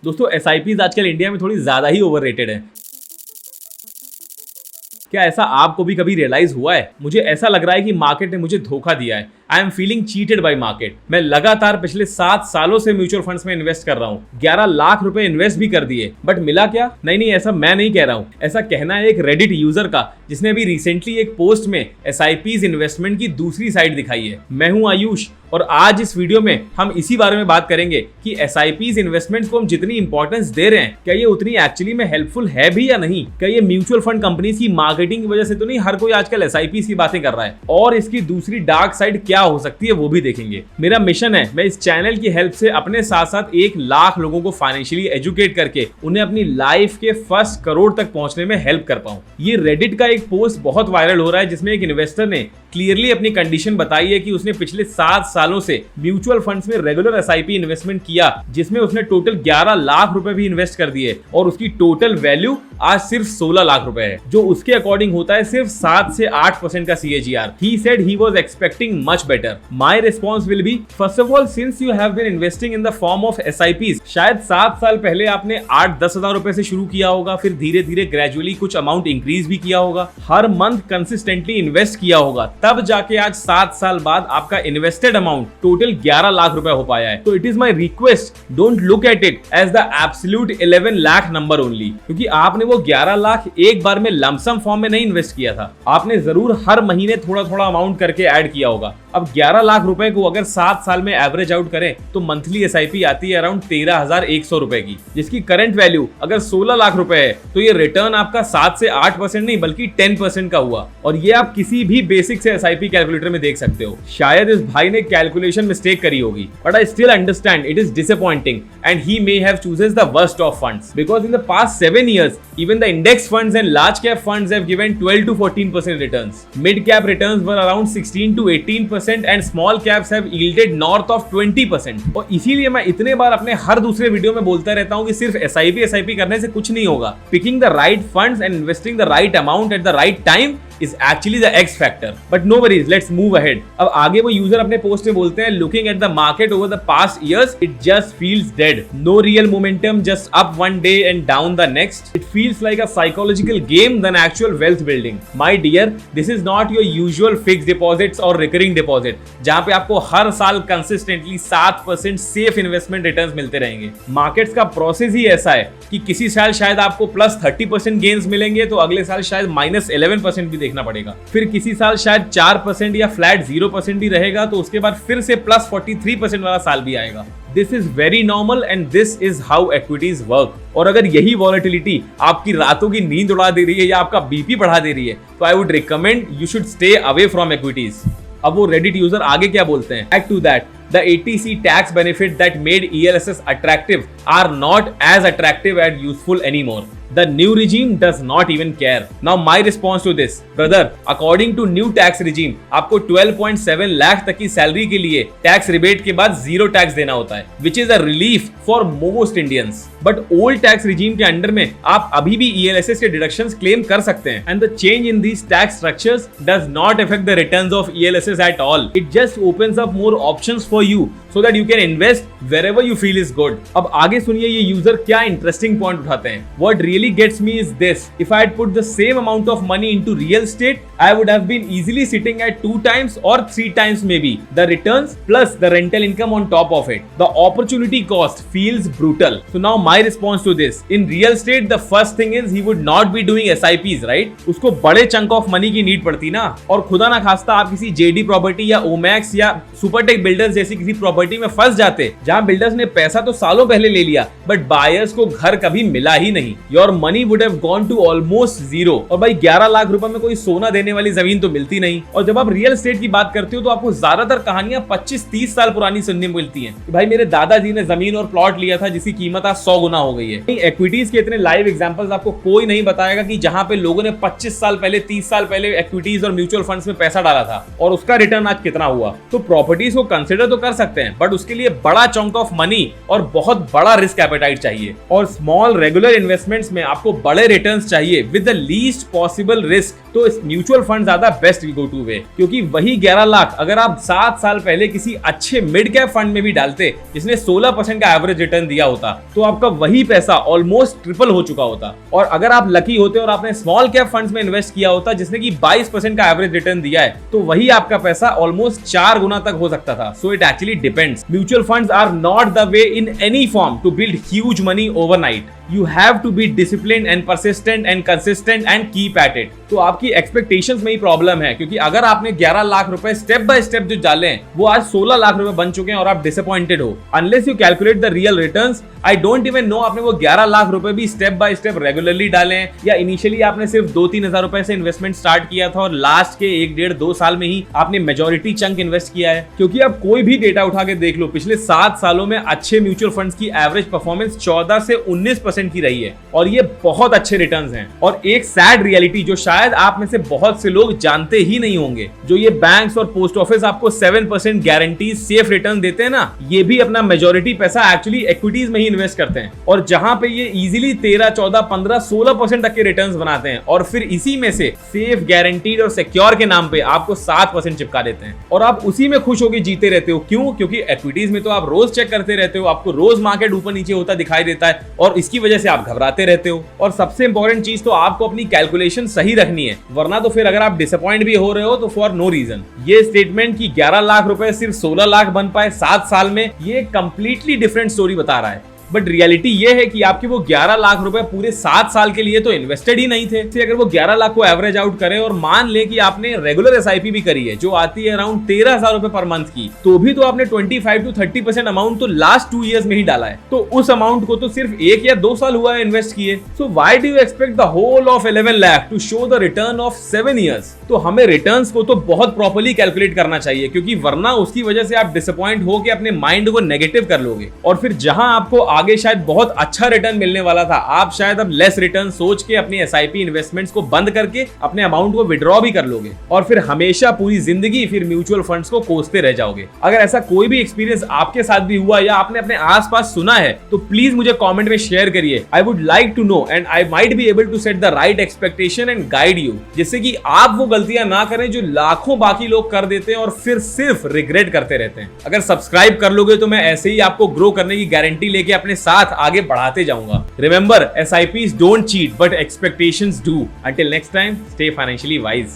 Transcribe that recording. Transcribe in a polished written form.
दोस्तों एसआईपीज आजकल इंडिया में थोड़ी ज्यादा ही ओवररेटेड है। क्या ऐसा आपको भी कभी रियलाइज हुआ है? मुझे ऐसा लग रहा है कि मार्केट ने मुझे धोखा दिया है। I am feeling cheated bye market. मैं लगातार पिछले 7 सालों से म्यूचुअल फंड्स में इन्वेस्ट कर रहा हूँ। 11 लाख रुपए इन्वेस्ट भी कर दिए, बट मिला क्या? नहीं, ऐसा मैं नहीं कह रहा हूँ। ऐसा कहना है एक रेडिट यूजर का, जिसने अभी रिसेंटली एक पोस्ट में एसआईपीज इन्वेस्टमेंट की दूसरी साइड दिखाई है। मैं हूँ आयुष और आज इस वीडियो में हम इसी बारे में बात करेंगे कि एसआईपीज इन्वेस्टमेंट्स को हम जितनी इंपॉर्टेंस दे रहे हैं, क्या ये उतनी एक्चुअली में हेल्पफुल है भी या नहीं? क्या ये म्यूचुअल फंड कंपनीज की मार्केटिंग की वजह से तो नहीं हर कोई आजकल एसआईपीज की बातें कर रहा है? और इसकी दूसरी डार्क साइड क्या हो सकती है वो भी देखेंगे। मेरा मिशन है, मैं इस चैनल की हेल्प से अपने साथ साथ 1 लाख लोगों को फाइनेंशियली एजुकेट करके उन्हें अपनी लाइफ के फर्स्ट करोड़ तक पहुंचने में हेल्प कर पाऊं। ये रेडिट का एक पोस्ट बहुत वायरल हो रहा है, जिसमें एक इन्वेस्टर ने क्लियरली अपनी कंडीशन बताई है कि उसने पिछले 7 सालों से म्यूचुअल फंड्स में रेगुलर एसआईपी इन्वेस्टमेंट किया, जिसमें उसने टोटल 11 लाख रुपए भी इन्वेस्ट कर दिए और उसकी टोटल वैल्यू आज सिर्फ 16 लाख रुपए है, जो उसके अकॉर्डिंग होता है सिर्फ 7 से 8% का CAGR। He said he was expecting much better. My response will be, first of all, since you have been investing in the form of SIPs, शायद 7 साल पहले आपने 8-10 हजार रुपए से शुरू किया होगा, फिर धीरे धीरे ग्रेजुअली कुछ अमाउंट इंक्रीज भी किया होगा, हर मंथ कंसिस्टेंटली इन्वेस्ट किया होगा, तब जाके आज 7 साल बाद आपका इन्वेस्टेड अमाउंट टोटल 11 लाख रुपए हो पाया है। तो it is my request, don't look at it as the absolute 11 lakh number only, क्योंकि आपने वो 11 लाख एक बार में लमसम फॉर्म में नहीं इन्वेस्ट किया था। आपने जरूर हर महीने थोड़ा थोड़ा अमाउंट करके ऐड किया होगा। अब 11 लाख रुपए को अगर 7 साल में एवरेज आउट करें तो मंथली एसआईपी आती है अराउंड 13,100 रुपए की, जिसकी करंट वैल्यू अगर 16 लाख रुपए है तो ये रिटर्न आपका 7 से 8% नहीं बल्कि 10% का हुआ। और ये आप किसी भी बेसिक से एसआईपी कैलकुलेटर में देख सकते हो। शायद इस भाई ने कैलकुलेशन मिस्टेक करी होगी, but I still understand it is disappointing and he may have chooses the worst of funds, because in the past 7 years even the index funds and large cap funds have given 12 to 14% returns. Mid cap returns were around 16 to 18% and small caps have yielded north of 20%. और इसीलिए मैं इतने बार अपने हर दूसरे video में बोलता रहता हूं कि सिर्फ एसआईपी करने से कुछ नहीं होगा। Picking the right funds and investing the right amount at the right time is actually the X factor. But no worries, let's move ahead. अब आगे वो यूजर अपने पोस्ट में बोलते हैं, looking at the market over the past years, it just feels dead. No real momentum, just up one day and down the next. It feels like a psychological game than actual wealth building. My dear, this is not your usual fixed deposits or recurring deposit, जहां पे आपको हर साल consistently 7% safe investment returns मिलते रहेंगे। Markets का process ही ऐसा है कि किसी साल शायद आपको प्लस 30% गेन्स मिलेंगे तो अगले साल शायद माइनस 11% भी देखना पड़ेगा, फिर किसी साल शायद 4% या फ्लैट 0% भी रहेगा तो उसके बाद फिर से प्लस 43% वाला साल भी आएगा। This is very normal and this is how equities work. और अगर यही वॉलेटिलिटी आपकी रातों की नींद उड़ा दे रही है या आपका बीपी बढ़ा दे रही है तो I would recommend you should stay away from equities. अब वो रेडिट यूजर आगे क्या बोलते हैं? Add to that, the 80C tax benefit that made ELSS attractive are not as attractive and useful anymore. The new regime does not even care. Now my response to this, brother, according to new tax regime, आपको 12.7 लाख तक की salary के लिए tax rebate के बाद 0 tax देना होता है, which is a relief for most Indians. But old tax regime के अंडर में आप अभी भी ELSS के डिडक्शंस क्लेम कर सकते हैं, and the change in these tax structures does not affect the returns of ELSS at all. It just opens up more options for you so that you can invest wherever you feel is good. अब आगे सुनिए ये user क्या interesting point उठाते हैं। What really gets me is this: if I had put the same amount of money into real estate, I would have been easily sitting at 2 times or 3 times maybe the returns plus the rental income on top of it. The opportunity cost feels brutal. So now my response to this: in real estate, the first thing is he would not be doing SIPs, right? उसको बड़े chunk of money की need पड़ती ना, और खुदा ना खास्ता आप किसी JD प्रॉपर्टी या ओमैक्स या सुपरटेक बिल्डर्स जैसी किसी प्रॉपर्टी में फंस जाते जहां बिल्डर्स ने पैसा तो सालों पहले ले लिया बट बायर्स को घर कभी मिला ही नहीं। Your money would have gone to almost zero. और भाई 11 लाख रुपए में कोई सोना देने वाली जमीन तो मिलती नहीं। और जब आप रियल एस्टेट की बात करते हो तो आपको ज्यादातर कहानियां 25-30 साल पुरानी सुनने को मिलती हैं कि भाई मेरे दादाजी ने जमीन और प्लॉट लिया था जिसकी कीमत आज 100 गुना हो गई है। इक्विटीज के इतने लाइव एग्जांपल्स आपको कोई नहीं बताएगा कि जहां पे लोगों ने 25 साल पहले 30 साल पहले इक्विटीज और म्यूचुअल फंड्स में पैसा डाला था और उसका रिटर्न आज कितना हुआ। तो प्रॉपर्टीज को कंसिडर तो कर सकते हैं बट उसके लिए बड़ा चंक ऑफ मनी और बहुत बड़ा रिस्क एपेटाइट चाहिए। और स्मॉल रेगुलर इन्वेस्टमेंट्स में आपको बड़े रिटर्न्स चाहिए with the least possible risk. तो इस म्यूचुअल म्यूचुअल फंड ज्यादा बेस्ट गो टू वे, क्योंकि वही 11 लाख अगर आप 7 साल पहले किसी अच्छे मिड कैप फंड में भी डालते जिसने 16% का एवरेज रिटर्न दिया होता, तो आपका वही पैसा ऑलमोस्ट ट्रिपल हो चुका होता। और अगर आप लकी होते और आपने स्मॉल कैप फंड्स में इन्वेस्ट किया होता जिसने कि 22% का एवरेज रिटर्न दिया है, तो वही आपका पैसा ऑलमोस्ट 4 गुना तक हो सकता था। So it actually depends. Mutual funds are not the way in any form to build huge money overnight. You have to be disciplined and persistent and consistent and keep at it. तो आपकी expectations में ही problem है, क्योंकि अगर आपने 11 लाख रुपए step by step जो डाले हैं वो आज 16 लाख रुपए बन चुके हैं और आप डिसअपॉइंटेड हो। Unless you calculate the real returns, I don't even know आपने वो 11 लाख रुपए भी स्टेप बाय स्टेप रेगुलरली डाले हैं, या इनिशियली आपने सिर्फ 2-3 हजार रुपए से इन्वेस्टमेंट स्टार्ट किया था और लास्ट के 1-1.5-2 साल में ही आपने मेजोरिटी चंक इन्वेस्ट किया है। क्योंकि आप कोई भी डेटा उठा के देख लो, पिछले 7 सालों में अच्छे म्यूचुअल फंड्स की एवरेज परफॉर्मेंस 14 से 19% की रही है, और ये बहुत अच्छे रिटर्न्स हैं। और एक सैड रियलिटी जो शायद आप में से बहुत से लोग जानते ही नहीं होंगे, जो ये बैंक्स और पोस्ट ऑफिस आपको 7% गारंटी सेफ रिटर्न देते हैं ना, ये भी अपना मेजोरिटी पैसा एक्चुअली इक्विटीज में ही इन्वेस्ट करते हैं। और जहां पे ये इजीली 13, 14, 15, 16% तक के रिटर्न्स बनाते हैं, और फिर इसी में से सेफ, गारंटीड और सिक्योर के नाम पे आपको 7% चिपका देते हैं, और आप उसी में खुश होकर जीते रहते हो। क्यों? क्योंकि इक्विटीज में तो आप रोज चेक करते रहते हो, आपको रोज मार्केट ऊपर नीचे होता दिखाई देता है, और इसकी वजह से आप घबराते रहते हो। और सबसे इंपॉर्टेंट चीज तो आपको अपनी कैलकुलेशन सही रखनी है, वरना तो फिर अगर आप डिसअपॉइंट भी हो रहे हो तो फॉर नो रीजन। ये स्टेटमेंट कि 11 लाख रुपए सिर्फ 16 लाख बन पाए 7 साल में, ये कंप्लीटली डिफरेंट स्टोरी बता रहा है। बट रियलिटी ये है कि आपके वो 11 लाख रुपए पूरे 7 साल के लिए तो इन्वेस्टेड ही नहीं थे। अगर वो 11 लाख को एवरेज आउट करें और मान ले कि आपने रेगुलर एसआईपी भी करी है जो आती है अराउंड 13,000 रुपए पर मंथ की, तो भी तो आपने 25 to 30% अमाउंट तो लास्ट 2 इयर्स में ही डाला है। तो उस अमाउंट को तो सिर्फ 1 या 2 साल हुआ है इन्वेस्ट किए। So why do you expect the whole of 11 lakh to show the return of 7 years? तो हमें रिटर्न्स को तो बहुत प्रॉपर्ली कैलकुलेट करना चाहिए, क्योंकि वरना उसकी वजह से आप डिसअपॉइंट हो के अपने माइंड को नेगेटिव कर लोगे, और फिर जहां आपको आगे शायद बहुत अच्छा रिटर्न मिलने वाला था, आप शायद अब लेस रिटर्न सोच के अपनी एसआईपी इन्वेस्टमेंट्स को बंद करके अपने अमाउंट को विड्रॉ भी कर लोगे, और फिर हमेशा पूरी जिंदगी फिर म्यूचुअल फंड्स को कोसते रह जाओगे। अगर ऐसा कोई भी एक्सपीरियंस आपके साथ भी हुआ या आपने अपने आसपास सुना है, तो प्लीज मुझे कमेंट में शेयर करिए। I would like to know and I might be able to set the right expectation and guide you, जिससे कि आप वो गलतियां ना करें जो लाखों बाकी लोग कर देते हैं और फिर सिर्फ रिग्रेट करते रहते हैं। अगर सब्सक्राइब कर लोगे तो मैं ऐसे ही आपको ग्रो करने की गारंटी लेके अपने साथ आगे बढ़ाते जाऊंगा। Remember, SIPs don't cheat, but expectations do. Until next time, stay financially wise.